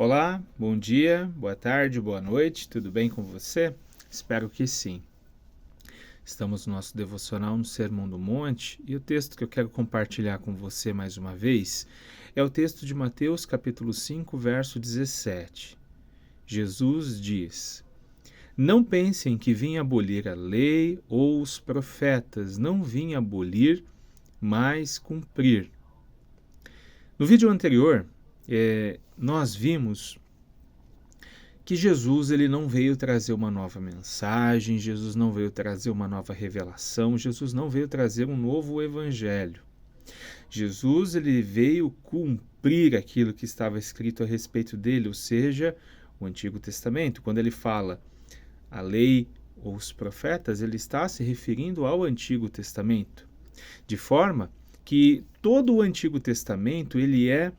Olá, bom dia, boa tarde, boa noite, tudo bem com você? Espero que sim. Estamos no nosso devocional no Sermão do Monte e o texto que eu quero compartilhar com você mais uma vez é o texto de Mateus capítulo 5, verso 17. Jesus diz: Não pensem que vim abolir a lei ou os profetas, não vim abolir, mas cumprir. No vídeo anterior, nós vimos que Jesus ele não veio trazer uma nova mensagem, Jesus não veio trazer uma nova revelação, Jesus não veio trazer um novo evangelho. Jesus ele veio cumprir aquilo que estava escrito a respeito dele, ou seja, o Antigo Testamento. Quando ele fala a lei ou os profetas, ele está se referindo ao Antigo Testamento, de forma que todo o Antigo Testamento ele é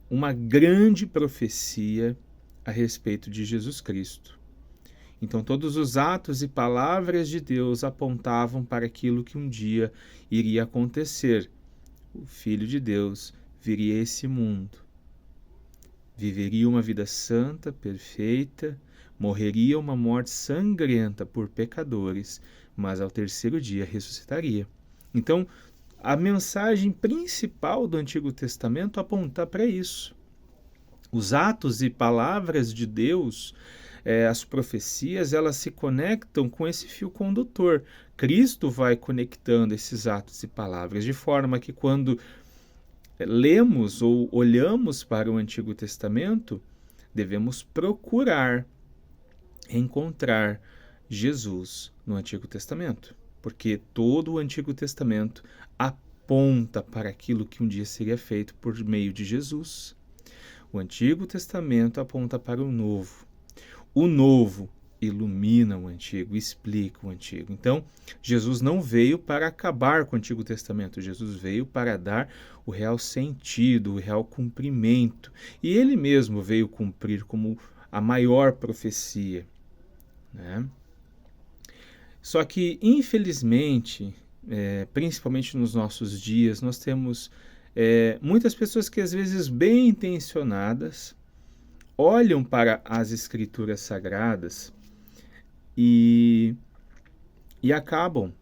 uma grande profecia a respeito de Jesus Cristo. Então, todos os atos e palavras de Deus apontavam para aquilo que um dia iria acontecer. O Filho de Deus viria a esse mundo, viveria uma vida santa, perfeita, morreria uma morte sangrenta por pecadores, mas ao terceiro dia ressuscitaria. Então, a mensagem principal do Antigo Testamento aponta para isso. Os atos e palavras de Deus, as profecias, elas se conectam com esse fio condutor. Cristo vai conectando esses atos e palavras, de forma que quando lemos ou olhamos para o Antigo Testamento, devemos procurar encontrar Jesus no Antigo Testamento, porque todo o Antigo Testamento aponta para aquilo que um dia seria feito por meio de Jesus. O Antigo Testamento aponta para o Novo. O Novo ilumina o Antigo, explica o Antigo. Então, Jesus não veio para acabar com o Antigo Testamento, Jesus veio para dar o real sentido, o real cumprimento. E ele mesmo veio cumprir como a maior profecia, né? Só que, infelizmente, principalmente nos nossos dias, nós temos muitas pessoas que às vezes bem intencionadas olham para as escrituras sagradas e acabam,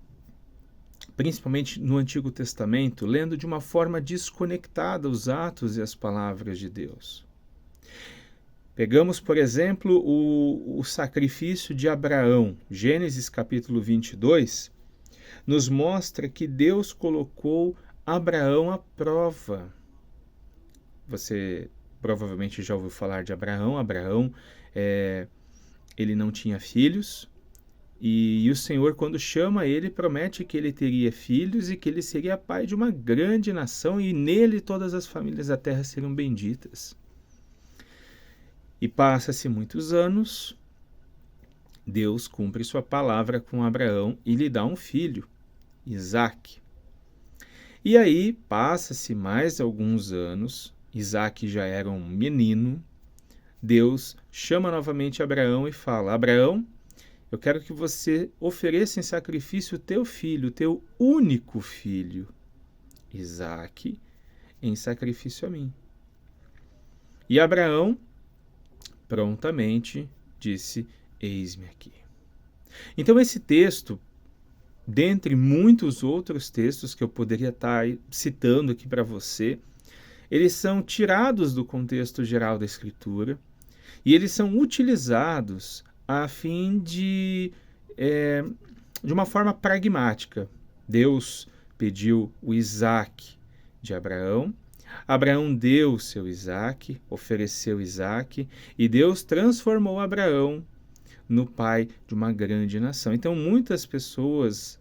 principalmente no Antigo Testamento, lendo de uma forma desconectada os atos e as palavras de Deus. Pegamos, por exemplo, o sacrifício de Abraão. Gênesis capítulo 22 nos mostra que Deus colocou Abraão à prova. Você provavelmente já ouviu falar de Abraão. Abraão, ele não tinha filhos, e o Senhor, quando chama ele, promete que ele teria filhos e que ele seria pai de uma grande nação, e nele todas as famílias da terra seriam benditas. E passa-se muitos anos, Deus cumpre sua palavra com Abraão e lhe dá um filho, Isaque. E aí passa-se mais alguns anos, Isaque já era um menino, Deus chama novamente Abraão e fala: Abraão, eu quero que você ofereça em sacrifício o teu filho, o teu único filho, Isaque, em sacrifício a mim. E Abraão prontamente disse: eis-me aqui. Então esse texto, dentre muitos outros textos que eu poderia estar citando aqui para você, eles são tirados do contexto geral da Escritura e eles são utilizados a fim de uma forma pragmática. Deus pediu o Isaque de Abraão, Abraão deu o seu Isaque, ofereceu Isaque, e Deus transformou Abraão no pai de uma grande nação. Então muitas pessoas,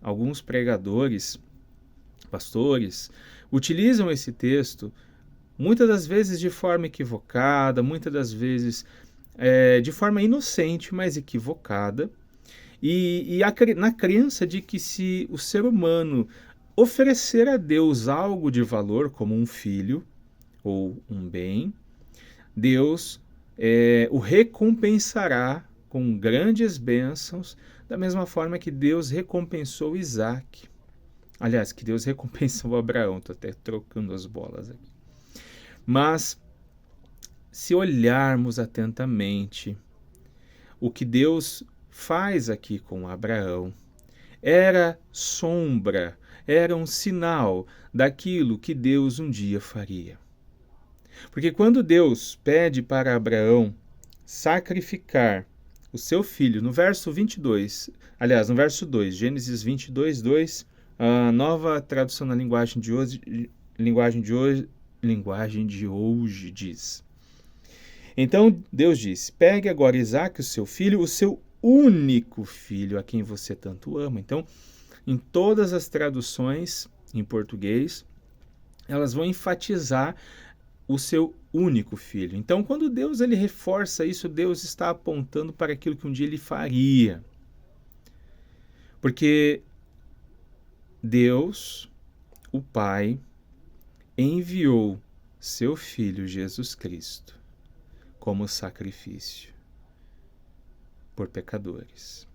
alguns pregadores, pastores, utilizam esse texto muitas das vezes de forma equivocada, muitas das vezes de forma inocente, mas equivocada, e na crença de que se o ser humano oferecer a Deus algo de valor, como um filho ou um bem, Deus o recompensará com grandes bênçãos, da mesma forma que Deus recompensou Isaque. Aliás, que Deus recompensou Abraão, estou até trocando as bolas aqui. Mas, se olharmos atentamente o que Deus faz aqui com Abraão, era sombra, era um sinal daquilo que Deus um dia faria. Porque quando Deus pede para Abraão sacrificar o seu filho, no verso 22, aliás, no verso 2, Gênesis 22, 2, a nova tradução na linguagem de hoje diz: então Deus disse: pegue agora Isaque, o seu filho, o seu único filho, a quem você tanto ama. Então, em todas as traduções em português, elas vão enfatizar o seu único filho. Então, quando Deus ele reforça isso, Deus está apontando para aquilo que um dia ele faria. Porque Deus, o Pai, enviou seu Filho Jesus Cristo como sacrifício por pecadores.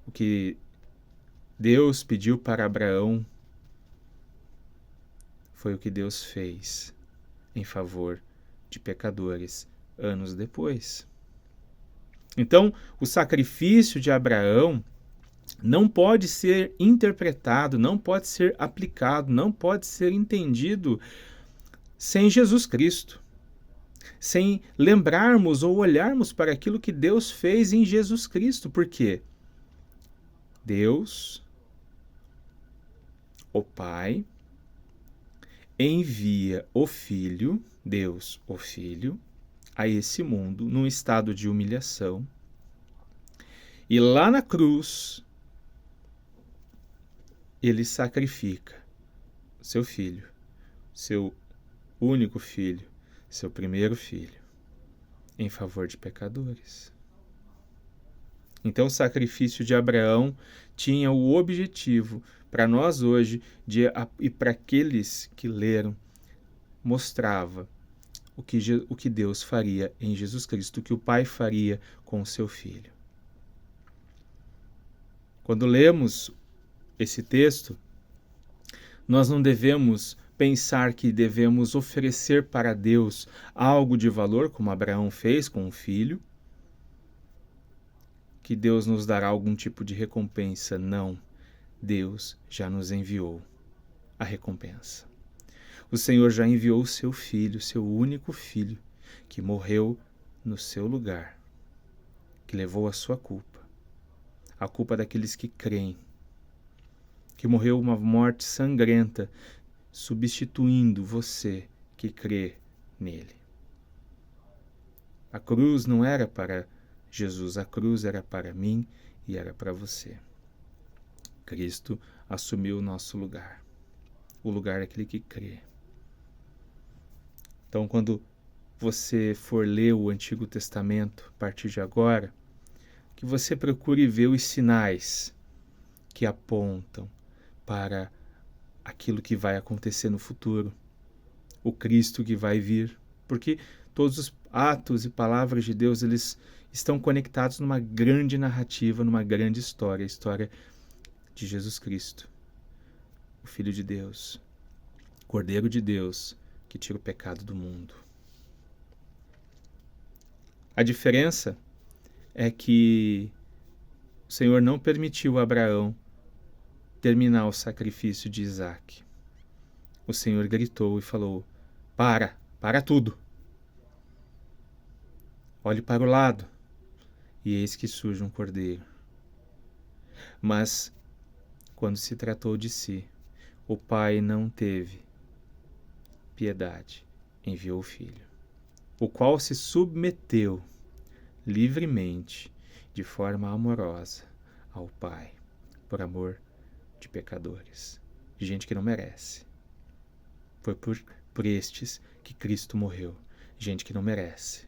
O que Deus pediu para Abraão foi o que Deus fez em favor de pecadores anos depois. Então, o sacrifício de Abraão não pode ser interpretado, não pode ser aplicado, não pode ser entendido sem Jesus Cristo, sem lembrarmos ou olharmos para aquilo que Deus fez em Jesus Cristo. Por quê? Deus, o Pai, envia o Filho, Deus, o Filho, a esse mundo num estado de humilhação. E lá na cruz, ele sacrifica seu filho, seu único filho, seu primeiro filho, em favor de pecadores. Então o sacrifício de Abraão tinha o objetivo, para nós hoje, e para aqueles que leram, mostrava o que Deus faria em Jesus Cristo, o que o Pai faria com o seu Filho. Quando lemos esse texto, nós não devemos pensar que devemos oferecer para Deus algo de valor, como Abraão fez com o filho, que Deus nos dará algum tipo de recompensa. Não, Deus já nos enviou a recompensa. O Senhor já enviou o seu filho, seu único filho, que morreu no seu lugar, que levou a sua culpa, a culpa daqueles que creem, que morreu uma morte sangrenta, substituindo você que crê nele. A cruz não era para Jesus, a cruz era para mim e era para você. Cristo assumiu o nosso lugar, o lugar daquele que crê. Então, quando você for ler o Antigo Testamento, a partir de agora, que você procure ver os sinais que apontam para aquilo que vai acontecer no futuro, o Cristo que vai vir, porque todos os atos e palavras de Deus, eles estão conectados numa grande narrativa, numa grande história, a história de Jesus Cristo, o Filho de Deus, Cordeiro de Deus, que tira o pecado do mundo. A diferença é que o Senhor não permitiu a Abraão terminar o sacrifício de Isaque. O Senhor gritou e falou: para tudo. Olhe para o lado, e eis que surge um cordeiro. Mas, quando se tratou de si, o pai não teve piedade, enviou o filho, o qual se submeteu livremente, de forma amorosa, ao Pai, por amor de pecadores, de gente que não merece. Foi por estes que Cristo morreu, gente que não merece,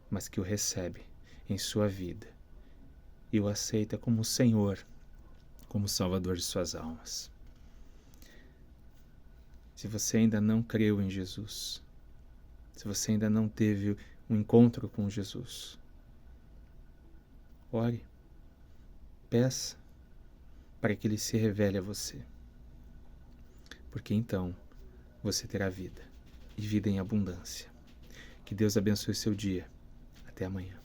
mas que o recebe em sua vida e o aceita como Senhor, como Salvador de suas almas. Se você ainda não creu em Jesus, se você ainda não teve um encontro com Jesus, ore, peça para que Ele se revele a você. Porque então você terá vida, e vida em abundância. Que Deus abençoe seu dia. Até amanhã.